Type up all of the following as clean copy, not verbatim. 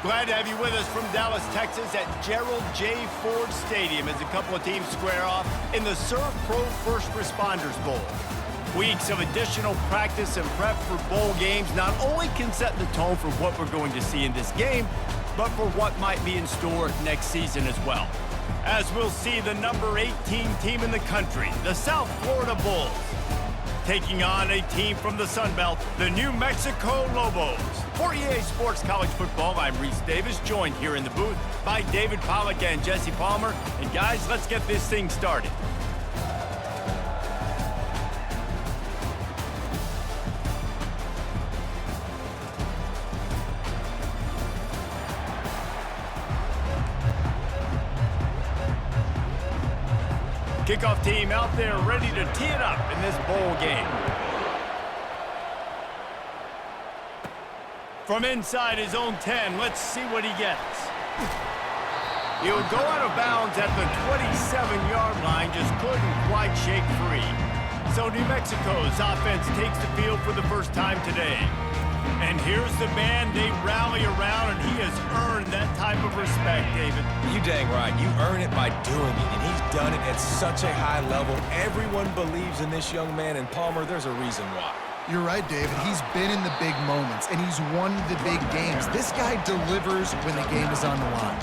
Glad to have you with us from Dallas, Texas at Gerald J. Ford Stadium as a couple of teams square off in the Serve Pro First Responders Bowl. Weeks of additional practice and prep for bowl games not only can set the tone for what we're going to see in this game, but for what might be in store next season as well. As we'll see the number 18 team in the country, the South Florida Bulls, taking on a team from the Sun Belt, the New Mexico Lobos. For EA Sports College Football, I'm Reese Davis, joined here in the booth by David Pollack and Jesse Palmer. And guys, let's get this thing started. Kickoff team out there ready to tee it up in this bowl game. From inside his own 10, let's see what he gets. He'll go out of bounds at the 27-yard line, just couldn't quite shake free. So New Mexico's offense takes the field for the first time today. And here's the man they rally around, and he has earned that type of respect, David. You dang right. You earn it by doing it, and he's done it at such a high level. Everyone believes in this young man, and Palmer, there's a reason why. You're right, David. He's been in the big moments, and he's won the big games. This guy delivers when the game is on the line.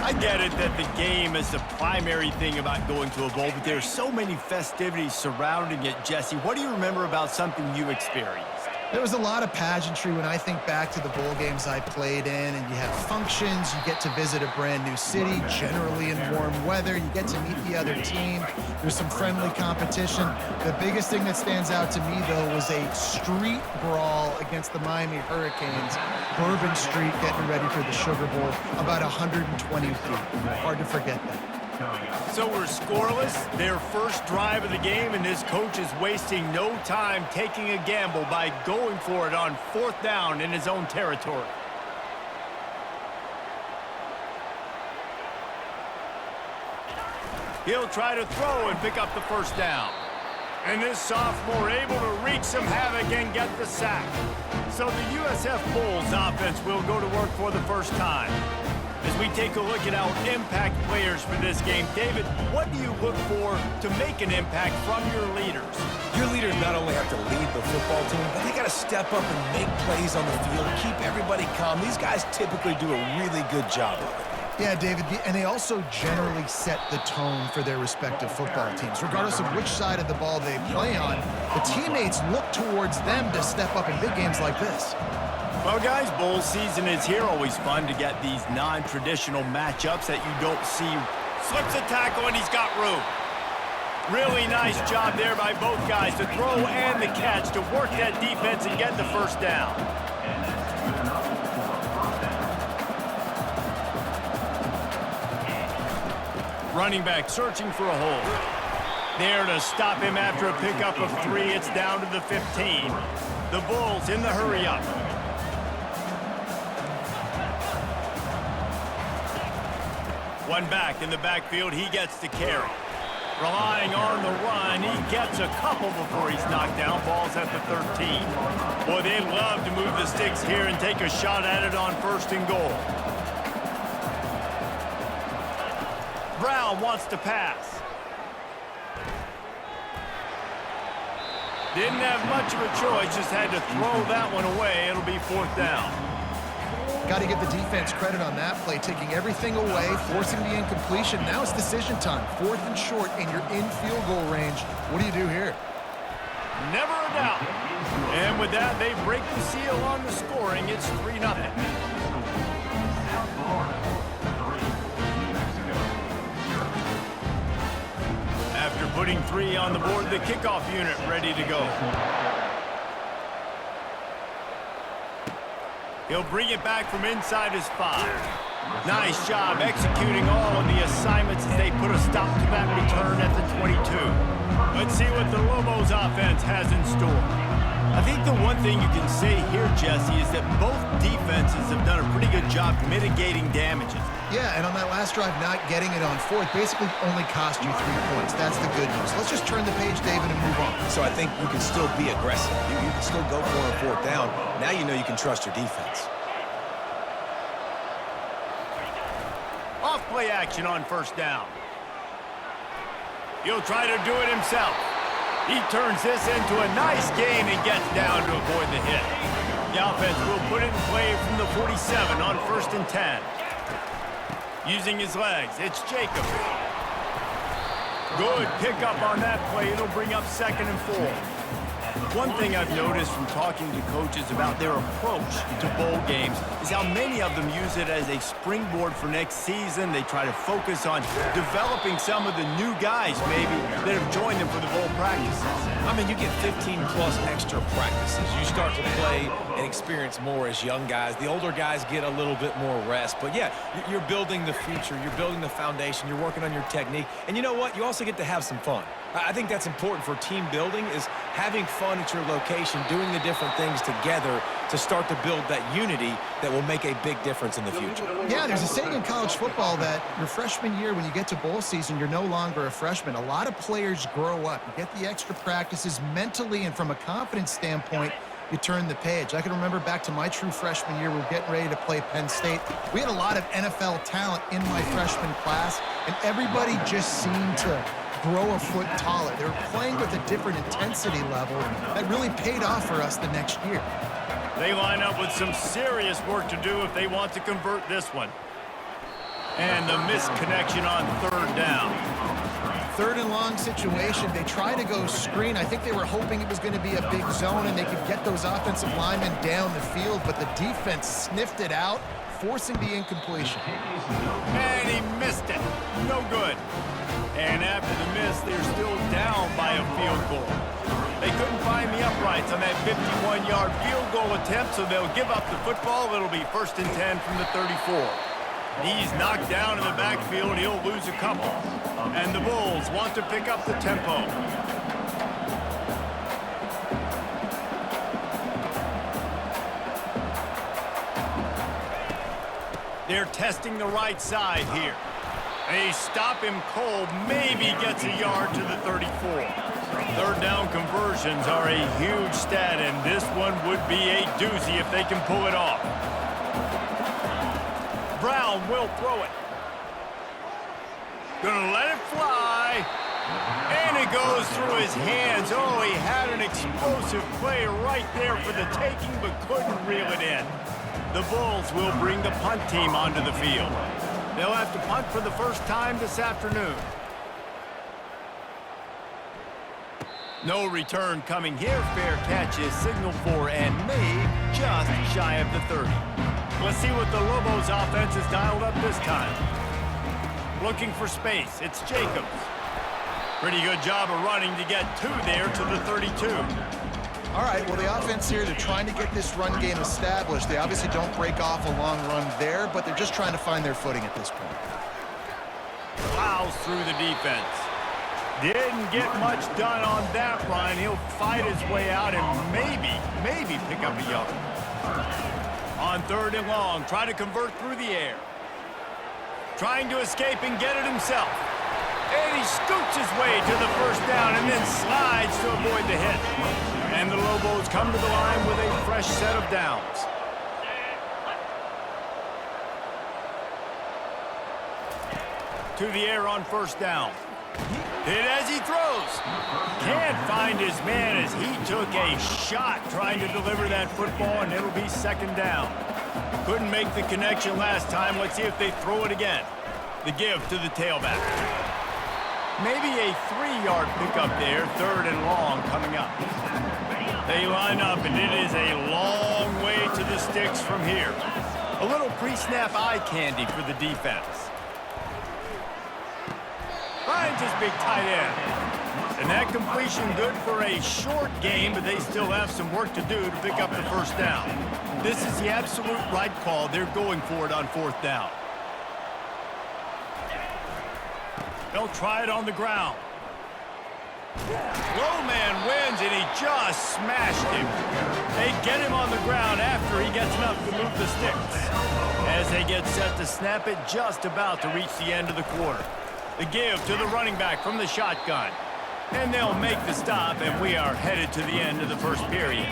I get it that the game is the primary thing about going to a bowl, but there's so many festivities surrounding it, Jesse. What do you remember about something you experienced? There was a lot of pageantry when I think back to the bowl games I played in, and you have functions, you get to visit a brand new city, generally in warm weather, you get to meet the other team, there's some friendly competition. The biggest thing that stands out to me, though, was a street brawl against the Miami Hurricanes, Bourbon Street, getting ready for the Sugar Bowl, about 120 feet. Hard to forget that. So we're scoreless, their first drive of the game, and this coach is wasting no time taking a gamble by going for it on 4th down in his own territory. He'll try to throw and pick up the first down. And this sophomore able to wreak some havoc and get the sack. So the USF Bulls offense will go to work for the first time. As we take a look at our impact players for this game, David, what do you look for to make an impact from your leaders? Your leaders not only have to lead the football team, but they got to step up and make plays on the field, keep everybody calm. These guys typically do a really good job of it. Yeah, David, and they also generally set the tone for their respective football teams. Regardless of which side of the ball they play on, the teammates look towards them to step up in big games like this. Well, guys, bowl season is here. Always fun to get these non-traditional matchups that you don't see. Slips a tackle, and he's got room. Really nice job there by both guys to throw and the catch to work that defense and get the first down. Running back searching for a hole. There to stop him after a pickup of 3. It's down to the 15. The Bulls in the hurry-up. One back in the backfield, he gets the carry. Relying on the run, he gets a couple before he's knocked down. Ball's at the 13. Boy, they love to move the sticks here and take a shot at it on 1st and goal. Brown wants to pass. Didn't have much of a choice, just had to throw that one away. It'll be 4th down. Got to give the defense credit on that play, taking everything away, forcing the incompletion. Now it's decision time. 4th and short, and you're in field goal range. What do you do here? Never a doubt. And with that, they break the seal on the scoring. It's 3-0. After putting 3 on the board, the kickoff unit ready to go. He'll bring it back from inside his 5. Nice job executing all of the assignments as they put a stop to that return at the 22. Let's see what the Lobos offense has in store. I think the one thing you can say here, Jesse, is that both defenses have done a pretty good job mitigating damages. Yeah, and on that last drive, not getting it on 4th basically only cost you 3 points. That's the good news. Let's just turn the page, David, and move on. So I think you can still be aggressive. You can still go for a 4th down. Now you know you can trust your defense. play action on first down. He'll try to do it himself. He turns this into a nice gain and gets down to avoid the hit. The offense will put it in play from the 47 on 1st and 10. Using his legs, it's Jacobs. Good pickup on that play. It'll bring up 2nd and 4. One thing I've noticed from talking to coaches about their approach to bowl games is how many of them use it as a springboard for next season. They try to focus on developing some of the new guys, maybe, that have joined them for the bowl practices. I mean, you get 15-plus extra practices. You start to play and experience more as young guys. The older guys get a little bit more rest. But, yeah, you're building the future. You're building the foundation. You're working on your technique. And you know what? You also get to have some fun. I think that's important for team building, is having fun at your location, doing the different things together to start to build that unity that will make a big difference in the future. Yeah, there's a saying in college football that your freshman year, when you get to bowl season, you're no longer a freshman. A lot of players grow up. You get the extra practices mentally, and from a confidence standpoint, you turn the page. I can remember back to my true freshman year, we were getting ready to play Penn State. We had a lot of NFL talent in my freshman class, and everybody just seemed to grow a foot taller. They were playing with a different intensity level that really paid off for us the next year. They line up with some serious work to do if they want to convert this one. And the missed connection on 3rd down. 3rd and long situation. They try to go screen. I think they were hoping it was going to be a big zone and they could get those offensive linemen down the field, but the defense sniffed it out, forcing the incompletion. And he missed it. No good. And after the miss, they're still down by a field goal. They couldn't find the uprights on that 51-yard field goal attempt, so they'll give up the football. It'll be 1st and 10 from the 34. He's knocked down in the backfield. He'll lose a couple. And the Bulls want to pick up the tempo. They're testing the right side here. They stop him cold, maybe gets a yard to the 34. 3rd down conversions are a huge stat, and this one would be a doozy if they can pull it off. Brown will throw it. Gonna let it fly. And it goes through his hands. Oh, he had an explosive play right there for the taking, but couldn't reel it in. The Bulls will bring the punt team onto the field. They'll have to punt for the first time this afternoon. No return coming here. Fair catch is signaled for and made just shy of the 30. Let's see what the Lobos offense has dialed up this time. Looking for space. It's Jacobs. Pretty good job of running to get 2 there to the 32. All right, well, the offense here, they're trying to get this run game established. They obviously don't break off a long run there, but they're just trying to find their footing at this point. Plows through the defense. Didn't get much done on that run. He'll fight his way out and maybe pick up a yard. On 3rd and long, try to convert through the air. Trying to escape and get it himself. And he scoots his way to the 1st down and then slides to avoid the hit. And the Lobos come to the line with a fresh set of downs. To the air on 1st down. Hit as he throws. Can't find his man as he took a shot trying to deliver that football, and it'll be 2nd down. Couldn't make the connection last time. Let's see if they throw it again. The give to the tailback. Maybe a 3-yard pickup there. 3rd and long coming up. They line up, and it is a long way to the sticks from here. A little pre-snap eye candy for the defense. Finds his big tight end. And that completion good for a short game, but they still have some work to do to pick up the 1st down. This is the absolute right call. They're going for it on 4th down. They'll try it on the ground. Low man wins, and he just smashed him. They get him on the ground after he gets enough to move the sticks. As they get set to snap it, just about to reach the end of the quarter. The give to the running back from the shotgun. And they'll make the stop, and we are headed to the end of the 1st period.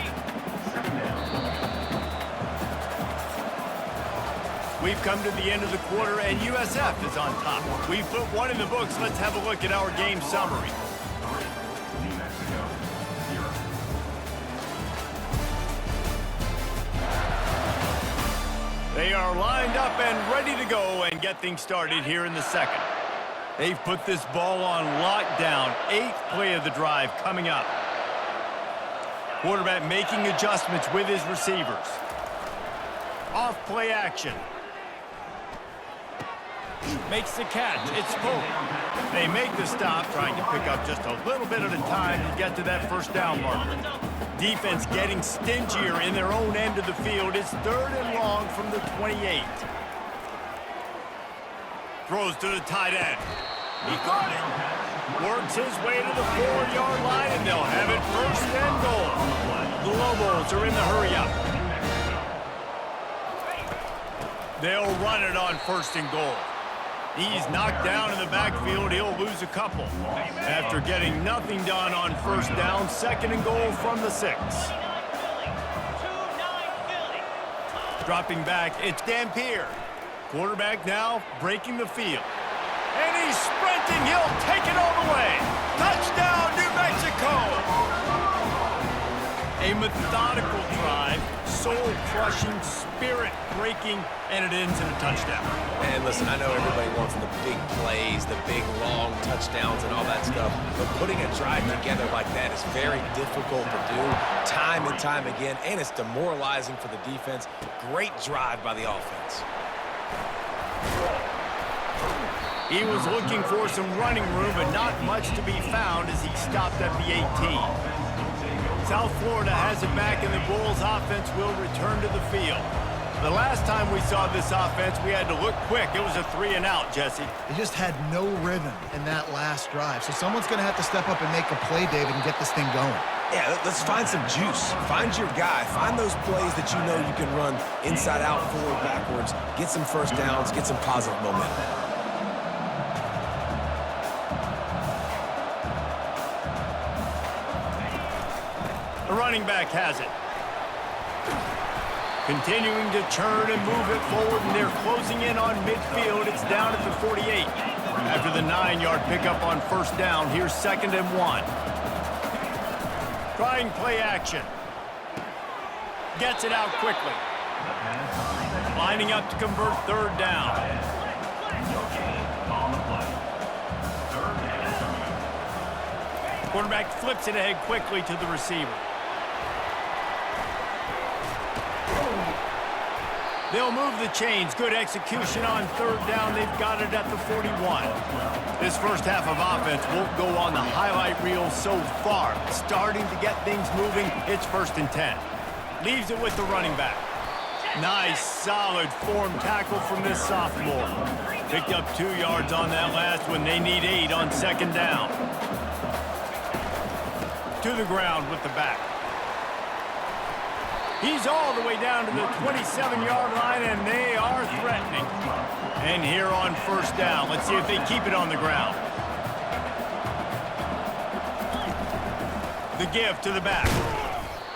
We've come to the end of the quarter, and USF is on top. We've put one in the books. Let's have a look at our game summary. They are lined up and ready to go and get things started here in the second. They've put this ball on lockdown. 8th play of the drive coming up. Quarterback making adjustments with his receivers. Off play action. Makes the catch. It's Pope. They make the stop, trying to pick up just a little bit at a time to get to that first down marker. Defense getting stingier in their own end of the field. It's 3rd and long from the 28. Throws to the tight end. He caught it. Works his way to the 4-yard line, and they'll have it 1st and goal. The Lobos are in the hurry-up. They'll run it on 1st and goal. He's knocked down in the backfield. He'll lose a couple. After getting nothing done on 1st down, 2nd and goal from the 6. Dropping back, it's Dampier. Quarterback now breaking the field. And he's sprinting. He'll take it all the way. Touchdown, New Mexico. A methodical drive, soul-crushing, spirit-breaking, and it ends in a touchdown. And listen, I know everybody wants the big plays, the big, long touchdowns and all that stuff, but putting a drive together like that is very difficult to do time and time again, and it's demoralizing for the defense. Great drive by the offense. He was looking for some running room, but not much to be found as he stopped at the 18. South Florida has it back, and the Bulls offense will return to the field. The last time we saw this offense, we had to look quick. It was a 3-and-out, Jesse. They just had no rhythm in that last drive. So someone's going to have to step up and make a play, David, and get this thing going. Yeah, let's find some juice. Find your guy. Find those plays that you know you can run inside out, forward, backwards. Get some 1st downs. Get some positive momentum. The running back has it. Continuing to churn and move it forward, and they're closing in on midfield. It's down at the 48. After the 9-yard pickup on 1st down, here's 2nd and 1. Trying play action. Gets it out quickly. Lining up to convert 3rd down. Quarterback flips it ahead quickly to the receiver. They'll move the chains. Good execution on 3rd down. They've got it at the 41. This first half of offense won't go on the highlight reel so far. Starting to get things moving. It's 1st and 10. Leaves it with the running back. Nice, solid form tackle from this sophomore. Picked up 2 yards on that last one. They need 8 on 2nd down. To the ground with the back. He's all the way down to the 27-yard line, and they are threatening. And here on 1st down, let's see if they keep it on the ground. The give to the back.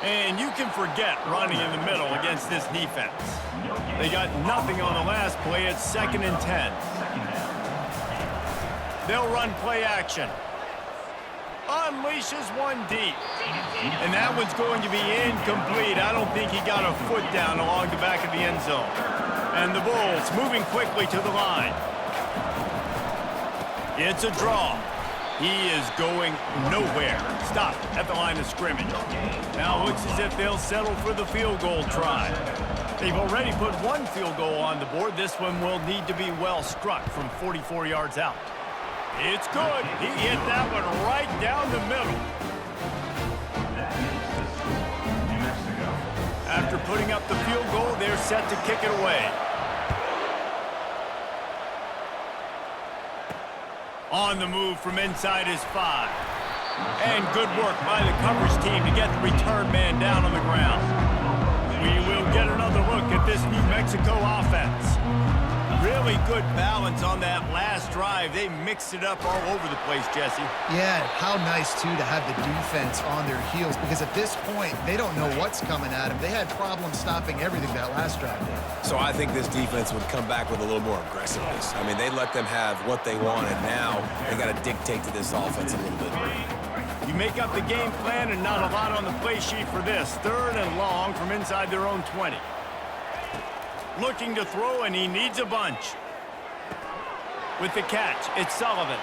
And you can forget running in the middle against this defense. They got nothing on the last play. It's 2nd and 10. They'll run play action. Unleashes one deep. And that one's going to be incomplete. I don't think he got a foot down along the back of the end zone. And the Bulls moving quickly to the line. It's a draw. He is going nowhere. Stopped at the line of scrimmage. Now it looks as if they'll settle for the field goal try. They've already put 1 field goal on the board. This one will need to be well struck from 44 yards out. It's good. He hit that one right down the middle. After putting up the field goal, they're set to kick it away. On the move from inside his 5. And good work by the coverage team to get the return man down on the ground. We will get another look at this New Mexico offense. Really good balance on that last drive. They mixed it up all over the place, Jesse. Yeah, how nice, too, to have the defense on their heels, because at this point, they don't know what's coming at them. They had problems stopping everything that last drive did. So I think this defense would come back with a little more aggressiveness. I mean, they let them have what they wanted. Now they got to dictate to this offense a little bit. You make up the game plan and not a lot on the play sheet for this. 3rd and long from inside their own 20. Looking to throw, and he needs a bunch. With the catch, it's Sullivan.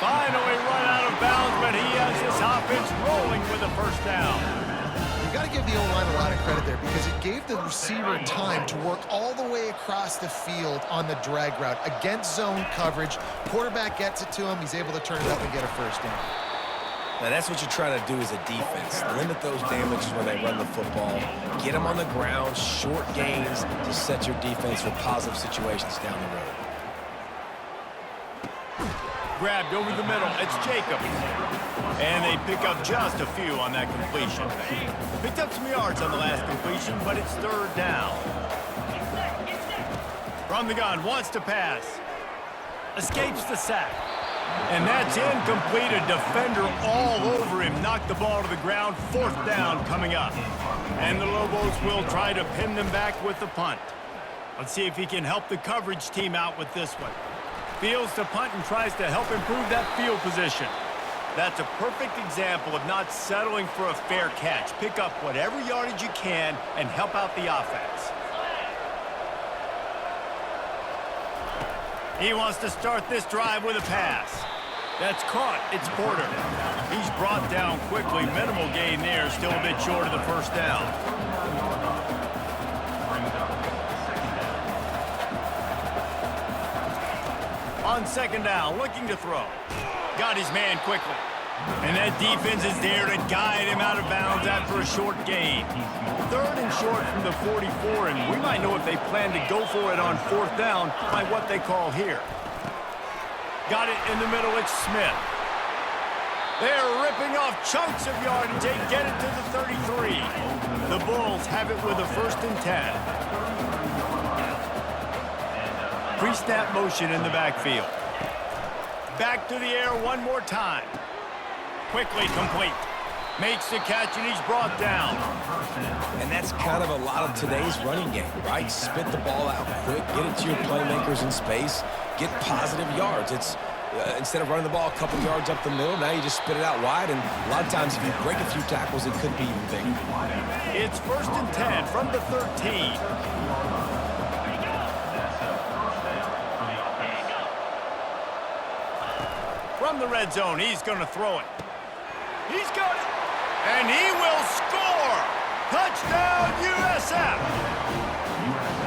Finally run out of bounds, but he has his offense rolling with a first down. You got to give the O-line a lot of credit there because it gave the receiver time to work all the way across the field on the drag route against zone coverage. Quarterback gets it to him. He's able to turn it up and get a first down. Now, that's what you try to do as a defense. Limit those damages when they run the football. Get them on the ground, short gains to set your defense for positive situations down the road. Grabbed over the middle. It's Jacobs. And they pick up just a few on that completion. Picked up some yards on the last completion, but it's 3rd down. From the gun, wants to pass. Escapes the sack. And that's incomplete. A defender all over him. Knocked the ball to the ground. 4th down coming up. And the Lobos will try to pin them back with the punt. Let's see if he can help the coverage team out with this one. Fields to punt and tries to help improve that field position. That's a perfect example of not settling for a fair catch. Pick up whatever yardage you can and help out the offense. He wants to start this drive with a pass. That's caught. It's Porter. He's brought down quickly. Minimal gain there. Still a bit short of the first down. On 2nd down, looking to throw. Got his man quickly. And that defense is there to guide him out of bounds after a short gain. 3rd and short from the 44, and we might know if they plan to go for it on 4th down by what they call here. Got it in the middle, it's Smith. They're ripping off chunks of yardage. They get it to the 33. The Bulls have it with a 1st and 10. Pre-snap motion in the backfield. Back to the air one more time. Quickly complete. Makes the catch, and he's brought down. And that's kind of a lot of today's running game, right? Spit the ball out quick, get it to your playmakers in space, get positive yards. It's instead of running the ball a couple yards up the middle, now you just spit it out wide, and a lot of times if you break a few tackles, it could be even bigger. It's 1st and 10 from the 13. From the red zone, he's going to throw it. He's got it. And he will score. Touchdown, USF.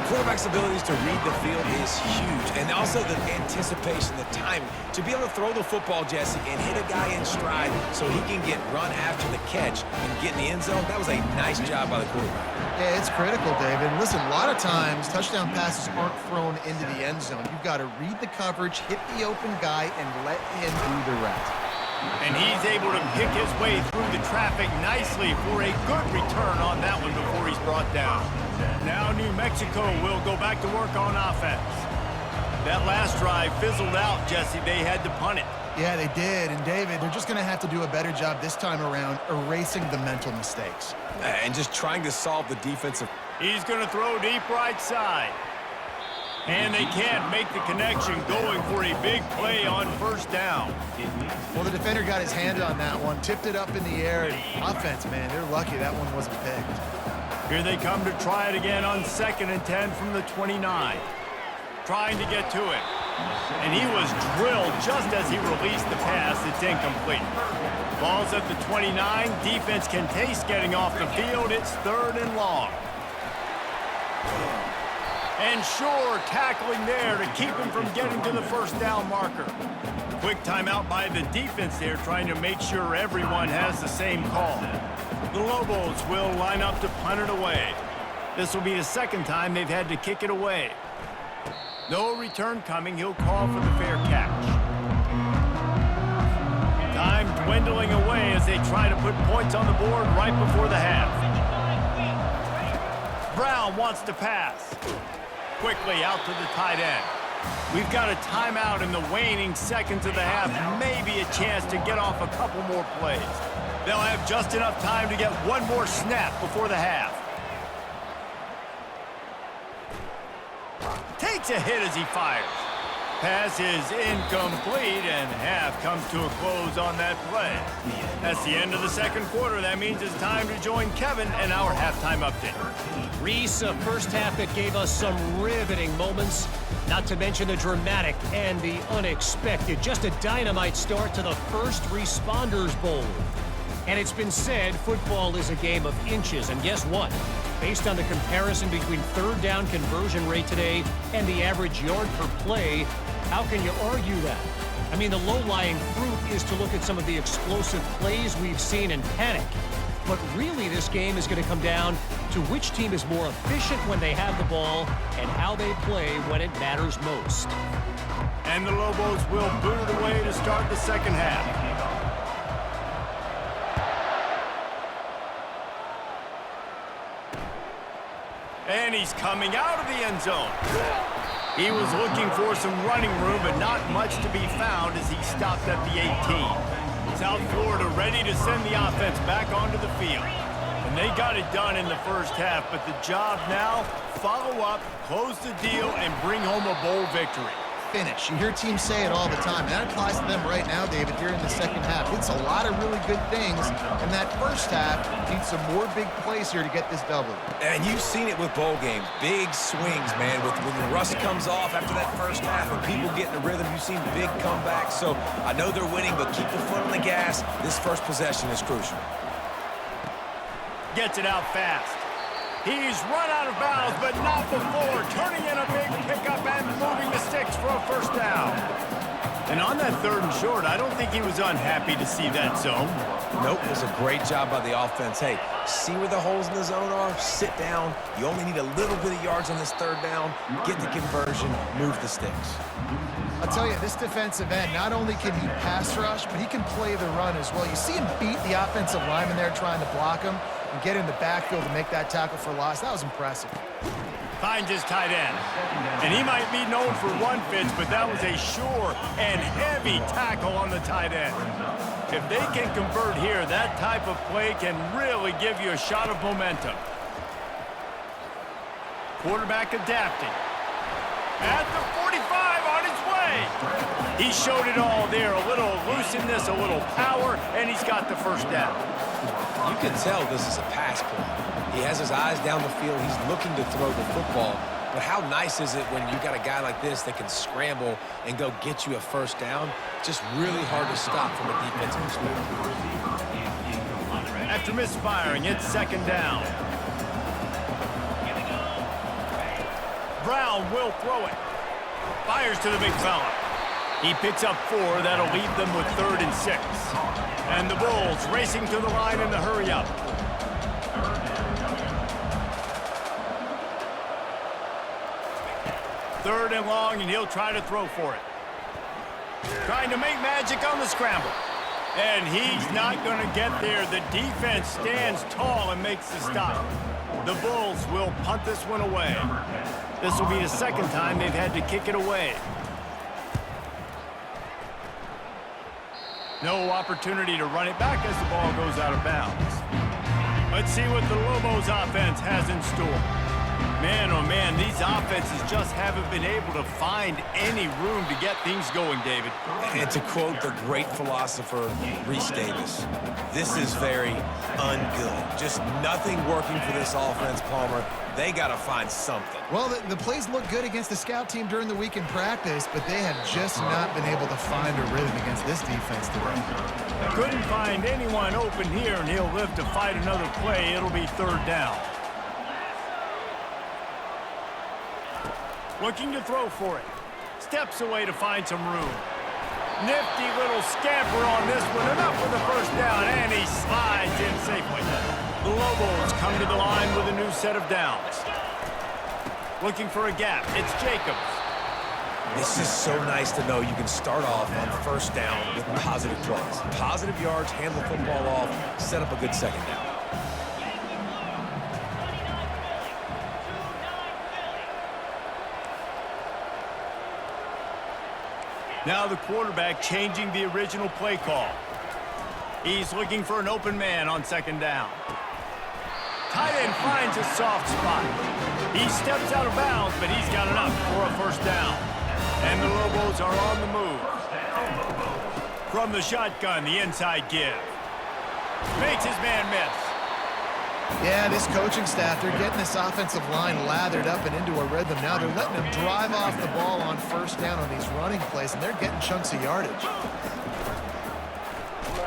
Quarterback's abilities to read the field is huge, and also the anticipation, the timing. To be able to throw the football, Jesse, and hit a guy in stride so he can get run after the catch and get in the end zone, that was a nice job by the quarterback. Yeah, it's critical, David. Listen, a lot of times, touchdown passes aren't thrown into the end zone. You've got to read the coverage, hit the open guy, and let him do the rest. And he's able to pick his way through the traffic nicely for a good return on that one before he's brought down. Now New Mexico will go back to work on offense. That last drive fizzled out, Jesse. They had to punt it. Yeah, they did. And, David, they're just going to have to do a better job this time around erasing the mental mistakes. And just trying to solve the defensive. He's going to throw deep right side. And they can't make the connection, going for a big play on 1st down. Well, the defender got his hand on that one, tipped it up in the air. Offense, man, they're lucky that one wasn't picked. Here they come to try it again on 2nd and 10 from the 29. Trying to get to it. And he was drilled just as he released the pass. It's incomplete. Ball's at the 29. Defense can taste getting off the field. It's 3rd and long. And sure, tackling there to keep him from getting to the 1st down marker. Quick timeout by the defense there, trying to make sure everyone has the same call. The Lobos will line up to punt it away. This will be the 2nd time they've had to kick it away. No return coming. He'll call for the fair catch. Time dwindling away as they try to put points on the board right before the half. Brown wants to pass. quickly out to the tight end. We've got a timeout in the waning seconds of the half, maybe a chance to get off a couple more plays. They'll have just enough time to get one more snap before the half. Takes a hit as he fires. Pass is incomplete, and half comes to a close on that play. That's the end of the second quarter. That means it's time to join Kevin and our halftime update. Reese, a first half that gave us some riveting moments, not to mention the dramatic and the unexpected. Just a dynamite start to the First Responders Bowl. And it's been said football is a game of inches, and guess what? Based on the comparison between third down conversion rate today and the average yard per play, how can you argue that? I mean, the low-lying fruit is to look at some of the explosive plays we've seen and panic. But really, this game is going to come down to which team is more efficient when they have the ball and how they play when it matters most. And the Lobos will boot it away to start the second half. And he's coming out of the end zone. He was looking for some running room, but not much to be found as he stopped at the 18. South Florida ready to send the offense back onto the field. And they got it done in the first half, but the job now, follow up, close the deal, and bring home a bowl victory. Finish. You hear teams say it all the time, and that applies to them right now, David, here in the second half. It's a lot of really good things, and that first half needs some more big plays here to get this double. And you've seen it with bowl games. Big swings, man. When the rust comes off after that first half and people get in the rhythm, you've seen big comebacks. So I know they're winning, but keep the foot on the gas. This first possession is crucial. Gets it out fast. He's run out of bounds, but not before turning in a big pickup and moving the sticks for a first down. And on that third and short, I don't think he was unhappy to see that zone. Nope, it was a great job by the offense. Hey, see where the holes in the zone are? Sit down. You only need a little bit of yards on this third down. Get the conversion, move the sticks. I'll tell you, this defensive end, not only can he pass rush, but he can play the run as well. You see him beat the offensive lineman there trying to block him and get in the backfield to make that tackle for loss. That was impressive. Finds his tight end. And he might be known for run fits, but that was a sure and heavy tackle on the tight end. If they can convert here, that type of play can really give you a shot of momentum. Quarterback adapting. At the 45 on his way. He showed it all there. A little elusiveness, a little power, and he's got the first down. You can tell this is a pass play. He has his eyes down the field. He's looking to throw the football. But how nice is it when you got a guy like this that can scramble and go get you a first down? Just really hard to stop from a defensive perspective. After misfiring, it's second down. Brown will throw it. Fires to the big fella. He picks up 4. That'll leave them with 3rd and 6. And the Bulls racing to the line in the hurry-up. Third and long, and he'll try to throw for it. Trying to make magic on the scramble. And he's not going to get there. The defense stands tall and makes the stop. The Bulls will punt this one away. This will be the second time they've had to kick it away. No opportunity to run it back as the ball goes out of bounds. Let's see what the Lobos offense has in store. Man, oh man, these offenses just haven't been able to find any room to get things going, David. And to quote the great philosopher, Reese Davis, this is very ungood. Just nothing working for this offense, Palmer. They got to find something. Well, the plays look good against the scout team during the week in practice, but they have just not been able to find a rhythm against this defense today. Couldn't find anyone open here, and he'll live to fight another play. It'll be third down. Looking to throw for it. Steps away to find some room. Nifty little scamper on this one. Enough for the first down, and he slides in safely. The Lobos come to the line with a new set of downs. Looking for a gap. It's Jacobs. This is so nice to know you can start off on first down with positive plays. Positive yards, hand the football off, set up a good second down. Now the quarterback changing the original play call. He's looking for an open man on second down. Tight end finds a soft spot. He steps out of bounds, but he's got enough for a first down. And the Lobos are on the move. From the shotgun, the inside give. Makes his man miss. Yeah, this coaching staff, they're getting this offensive line lathered up and into a rhythm. Now they're letting them drive off the ball on first down on these running plays, and they're getting chunks of yardage.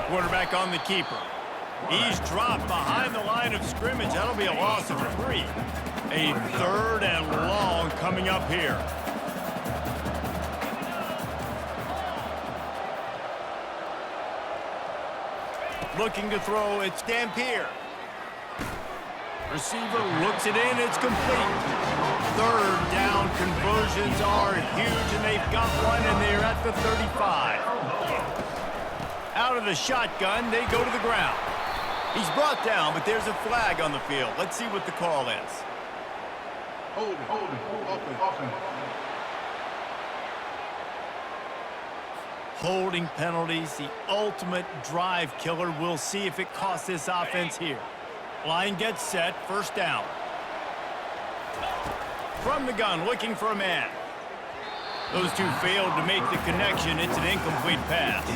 Quarterback on the keeper. He's dropped behind the line of scrimmage. That'll be a loss of 3. A third and long coming up here. Looking to throw, it's Dampier. Receiver looks it in, it's complete. Third down conversions are huge, and they've got one, and they're at the 35. Out of the shotgun, they go to the ground. He's brought down, but there's a flag on the field. Let's see what the call is. Hold it. Holding penalties, the ultimate drive killer. We'll see if it costs this offense here. Line gets set, first down. From the gun, looking for a man. Those two failed to make the connection. It's an incomplete pass.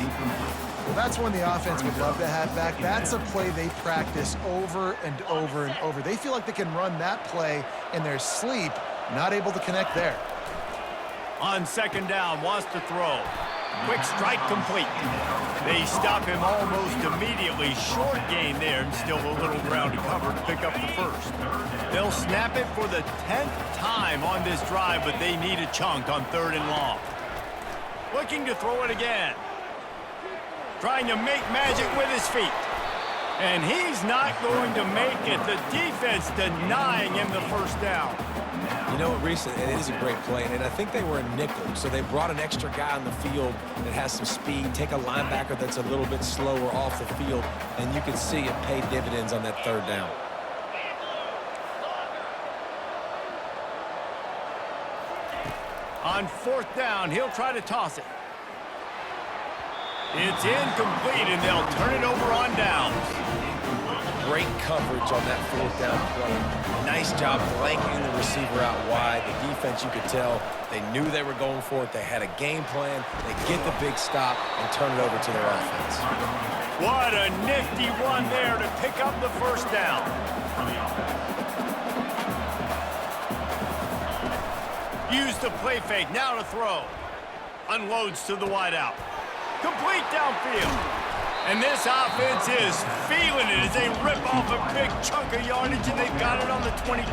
Well, that's one the offense would love to have back. That's a play they practice over and over and over. They feel like they can run that play in their sleep, not able to connect there. On second down, wants to throw. Quick strike complete. They stop him almost immediately. Short gain there, and still a little ground to cover to pick up the first. They'll snap it for the 10th time on this drive, but they need a chunk on third and long. Looking to throw it again. Trying to make magic with his feet. And he's not going to make it. The defense denying him the first down. You know what, Reese, and it is a great play, and I think they were a nickel, so they brought an extra guy on the field that has some speed, take a linebacker that's a little bit slower off the field, and you can see it paid dividends on that third down. On fourth down, he'll try to toss it. It's incomplete, and they'll turn it over on downs. Great coverage on that fourth down play. Nice job blanking the receiver out wide. The defense, you could tell, they knew they were going for it. They had a game plan. They get the big stop and turn it over to their offense. What a nifty one there to pick up the first down. Use the play fake, now to throw. Unloads to the wideout. Complete downfield. And this offense is feeling it as they rip off a big chunk of yardage, and they've got it on the 22.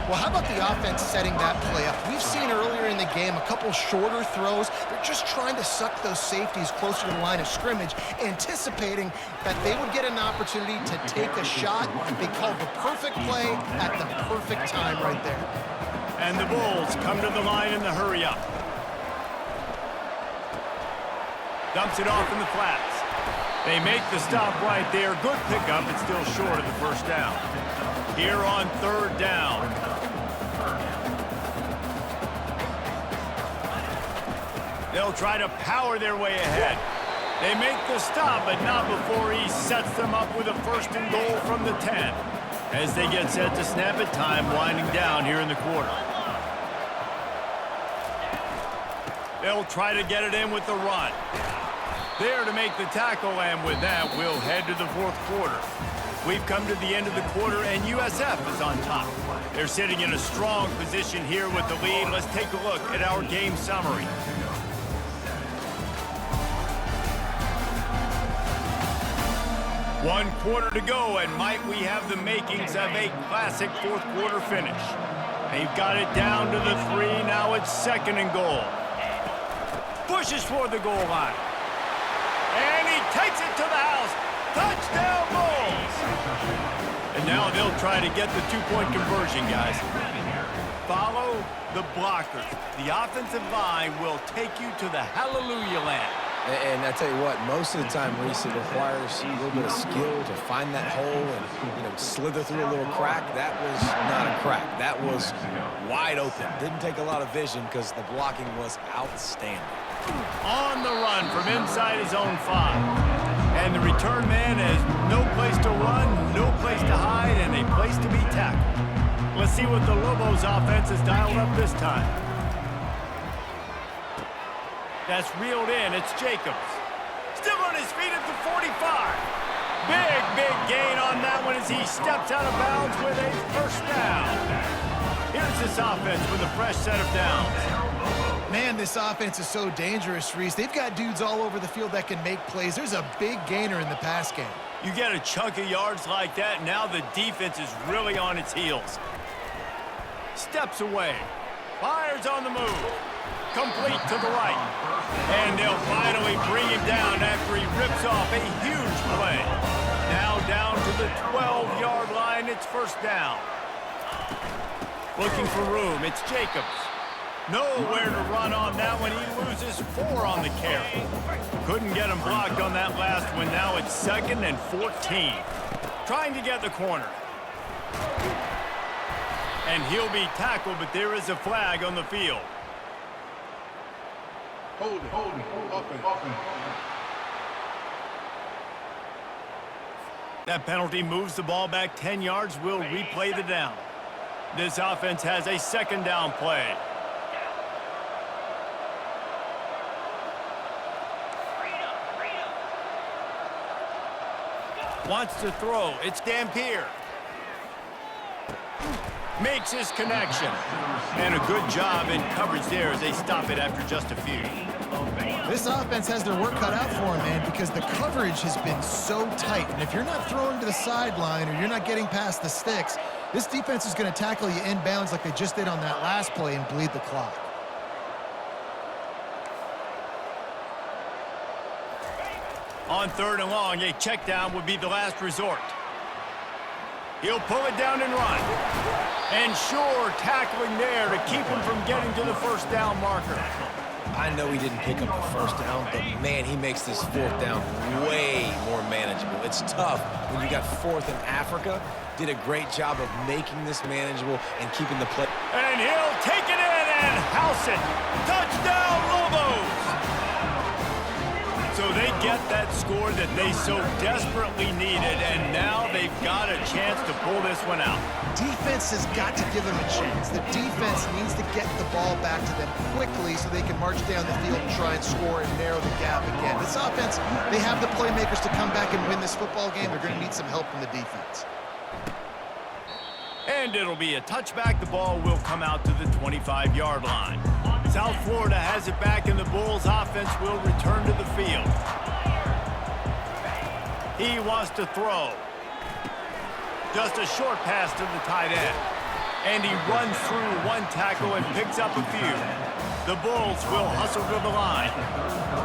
Well, how about the offense setting that play up? We've seen earlier in the game a couple shorter throws. They're just trying to suck those safeties closer to the line of scrimmage, anticipating that they would get an opportunity to take a shot. They called the perfect play at the perfect time right there. And the Bulls come to the line in the hurry up. Dumps it off in the flats. They make the stop right there. Good pickup, but still short of the first down. Here on third down. They'll try to power their way ahead. They make the stop, but not before he sets them up with a first and goal from the 10. As they get set to snap it, time winding down here in the quarter. They'll try to get it in with the run. There to make the tackle, and with that, we'll head to the fourth quarter. We've come to the end of the quarter, and USF is on top. They're sitting in a strong position here with the lead. Let's take a look at our game summary. One quarter to go, and might we have the makings of a classic fourth quarter finish. They've got it down to the 3. Now it's second and goal. Pushes for the goal line. And he takes it to the house. Touchdown, Bulls! And now they'll try to get the two-point conversion, guys. Follow the blockers. The offensive line will take you to the hallelujah land. And I tell you what, most of the time, Reese, it requires a little bit of skill to find that hole and, slither through a little crack. That was not a crack. That was wide open. Didn't take a lot of vision because the blocking was outstanding. On the run from inside his own 5. And the return man has no place to run, no place to hide, and a place to be tackled. Let's see what the Lobos offense has dialed up this time. That's reeled in. It's Jacobs. Still on his feet at the 45. Big gain on that one as he steps out of bounds with a first down. Here's this offense with a fresh set of downs. Man, this offense is so dangerous, Reese. They've got dudes all over the field that can make plays. There's a big gainer in the pass game. You get a chunk of yards like that, now the defense is really on its heels. Steps away. Fires on the move. Complete to the right. And they'll finally bring him down after he rips off a huge play. Now down to the 12-yard line. It's first down. Looking for room. It's Jacobs. Nowhere to run on that one. He loses 4 on the carry. Couldn't get him blocked on that last one. Now it's 2nd and 14. Trying to get the corner. And he'll be tackled, but there is a flag on the field. Hold it. Offense. That penalty moves the ball back 10 yards. We'll replay the down. This offense has a second down play. Wants to throw. It's Dampier. Makes his connection. And a good job in coverage there as they stop it after just a few. This offense has their work cut out for them, man, because the coverage has been so tight. And if you're not throwing to the sideline or you're not getting past the sticks, this defense is going to tackle you inbounds like they just did on that last play and bleed the clock. On 3rd and long, a check down would be the last resort. He'll pull it down and run. And sure, tackling there to keep him from getting to the first down marker. I know he didn't pick up the first down, but man, he makes this 4th down way more manageable. It's tough when you got 4th in Africa. Did a great job of making this manageable and keeping the play. And he'll take it in and house it. Touchdown, Lobos! So they get that score that they so desperately needed, and now they've got a chance to pull this one out. Defense has got to give them a chance. The defense needs to get the ball back to them quickly so they can march down the field and try and score and narrow the gap again. This offense, they have the playmakers to come back and win this football game. They're going to need some help from the defense. And it'll be a touchback. The ball will come out to the 25-yard line. South Florida has it back, and the Bulls offense will return to the field. He wants to throw. Just a short pass to the tight end. And he runs through one tackle and picks up a few. The Bulls will hustle to the line.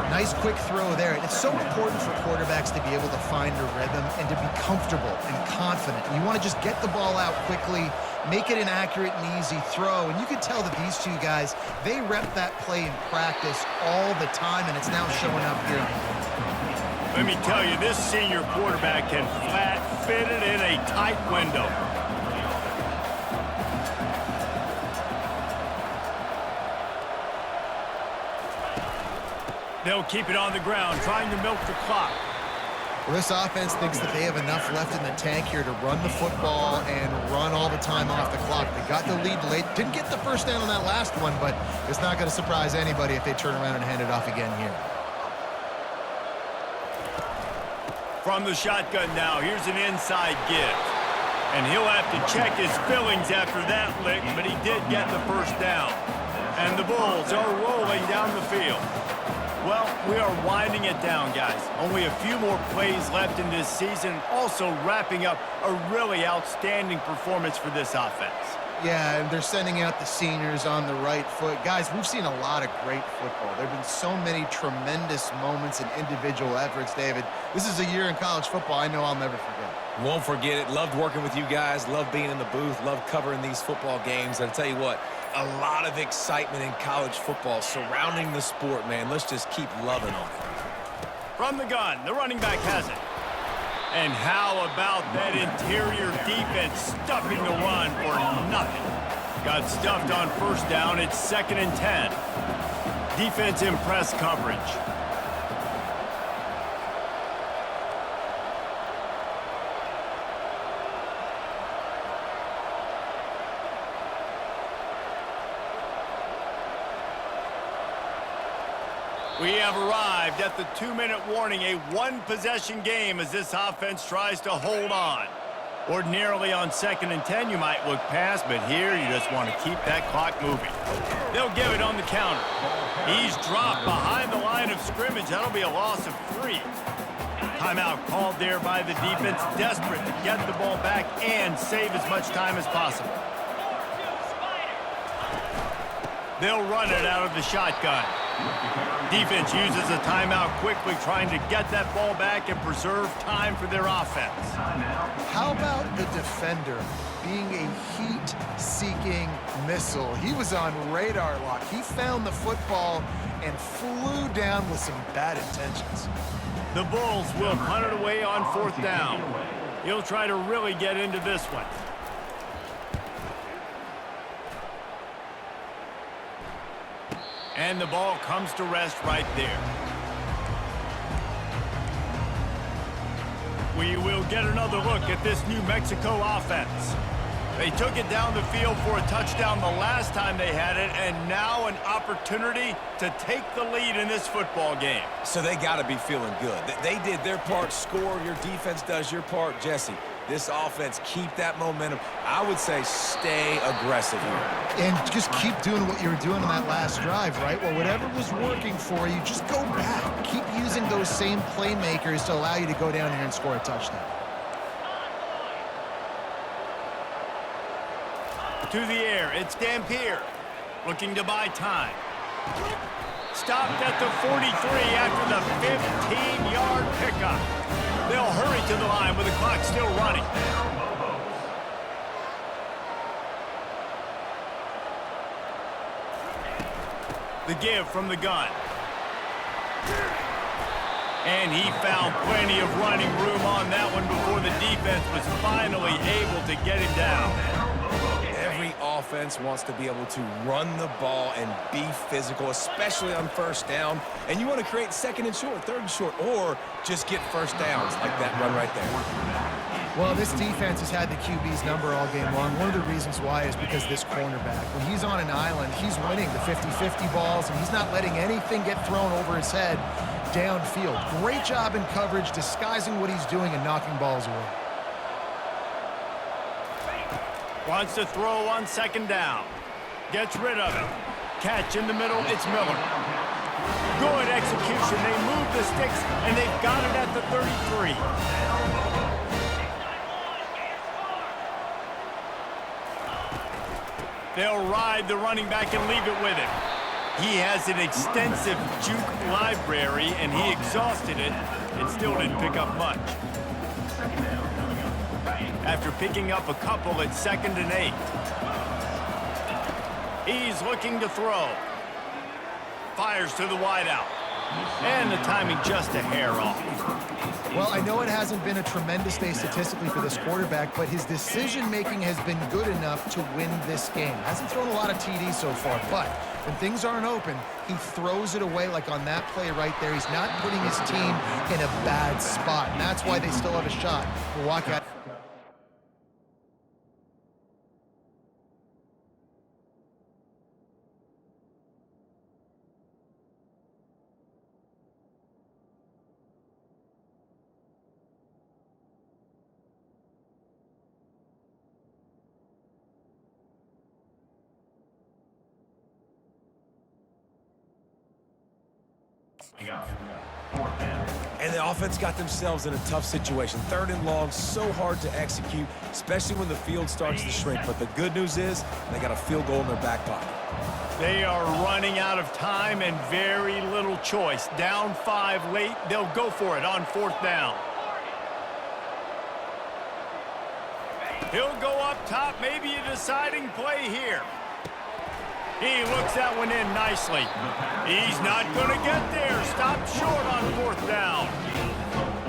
Nice quick throw there. And it's so important for quarterbacks to be able to find a rhythm and to be comfortable and confident. You want to just get the ball out quickly, make it an accurate and easy throw. And you can tell that these two guys, they rep that play in practice all the time, and it's now showing up here. Let me tell you, this senior quarterback can flat fit it in a tight window. They'll keep it on the ground, trying to milk the clock. Well, this offense thinks that they have enough left in the tank here to run the football and run all the time off the clock. They got the lead late. Didn't get the first down on that last one, but it's not going to surprise anybody if they turn around and hand it off again here. From the shotgun now, here's an inside give. And he'll have to check his fillings after that lick, but he did get the first down. And the Bulls are rolling down the field. Well, we are winding it down, guys. Only a few more plays left in this season, also wrapping up a really outstanding performance for this offense. Yeah, and they're sending out the seniors on the right foot. Guys, we've seen a lot of great football. There have been so many tremendous moments and individual efforts, David. This is a year in college football I know I'll never forget. Won't forget it. Loved working with you guys. Loved being in the booth. Loved covering these football games. And I'll tell you what, a lot of excitement in college football surrounding the sport, man. Let's just keep loving on it. From the gun, the running back has it. And how about that interior defense stuffing the run for nothing? Got stuffed on first down. It's 2nd and 10. Defense in press coverage. We have arrived at the 2-minute warning, a one-possession game as this offense tries to hold on. Ordinarily on 2nd and 10, you might look past, but here you just want to keep that clock moving. They'll give it on the counter. He's dropped behind the line of scrimmage. That'll be a loss of 3. Timeout called there by the defense, desperate to get the ball back and save as much time as possible. They'll run it out of the shotgun. Defense uses a timeout quickly, trying to get that ball back and preserve time for their offense. How about the defender being a heat-seeking missile? He was on radar lock. He found the football and flew down with some bad intentions. The Bulls will punt it away on 4th down. He'll try to really get into this one. And the ball comes to rest right there. We will get another look at this New Mexico offense. They took it down the field for a touchdown the last time they had it, and now an opportunity to take the lead in this football game. So they got to be feeling good. They did their part, score. Your defense does your part. Jesse, this offense, keep that momentum. I would say stay aggressive here. And just keep doing what you were doing on that last drive, right? Well, whatever was working for you, just go back. Keep using those same playmakers to allow you to go down here and score a touchdown. To the air, it's Dampier, looking to buy time. Stopped at the 43 after the 15-yard pickup. They'll hurry to the line with the clock still running. The give from the gun. And he found plenty of running room on that one before the defense was finally able to get him down. Every offense wants to be able to run the ball and be physical, especially on 1st down. And you want to create 2nd and short, 3rd and short, or just get 1st downs like that run right there. Well, this defense has had the QB's number all game long. One of the reasons why is because this cornerback, when he's on an island, he's winning the 50-50 balls, and he's not letting anything get thrown over his head downfield. Great job in coverage, disguising what he's doing and knocking balls away. Wants to throw on 2nd down. Gets rid of it. Catch in the middle, it's Miller. Good execution. They move the sticks, and they've got it at the 33. They'll ride the running back and leave it with him. He has an extensive juke library, and he exhausted it and still didn't pick up much. After picking up a couple at 2nd and 8. He's looking to throw. Fires to the wideout. And the timing just a hair off. Well, I know it hasn't been a tremendous day statistically for this quarterback, but his decision-making has been good enough to win this game. Hasn't thrown a lot of TDs so far, but when things aren't open, he throws it away like on that play right there. He's not putting his team in a bad spot, and that's why they still have a shot to walk out. And the offense got themselves in a tough situation. 3rd and long, so hard to execute, especially when the field starts to shrink. But the good news is they got a field goal in their back pocket. They are running out of time and very little choice. Down 5 late, they'll go for it on 4th down. He'll go up top, maybe a deciding play here. He looks that one in nicely. He's not going to get there. Stopped short on 4th down.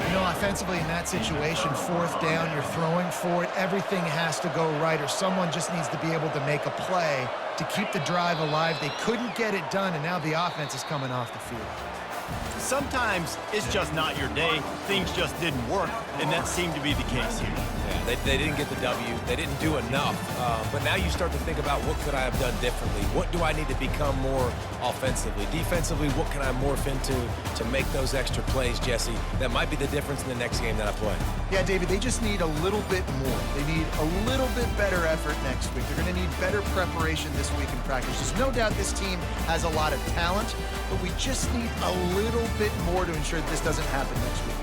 You know, offensively in that situation, fourth down, you're throwing for it, everything has to go right, or someone just needs to be able to make a play to keep the drive alive. They couldn't get it done, and now the offense is coming off the field. Sometimes it's just not your day. Things just didn't work, and that seemed to be the case here. Yeah, they didn't get the W. They didn't do enough. But now you start to think about what could I have done differently? What do I need to become more offensively? Defensively, what can I morph into to make those extra plays, Jesse? That might be the difference in the next game that I play. Yeah, David, they just need a little bit more. They need a little bit better effort next week. They're going to need better preparation this week in practice. There's no doubt this team has a lot of talent, but we just need a little bit more to ensure that this doesn't happen next week.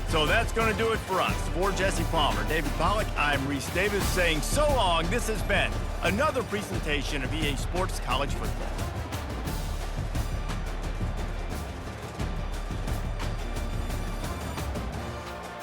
So that's going to do it for us. For Jesse Palmer, David Pollack, I'm Reese Davis saying so long. This has been another presentation of EA Sports College Football.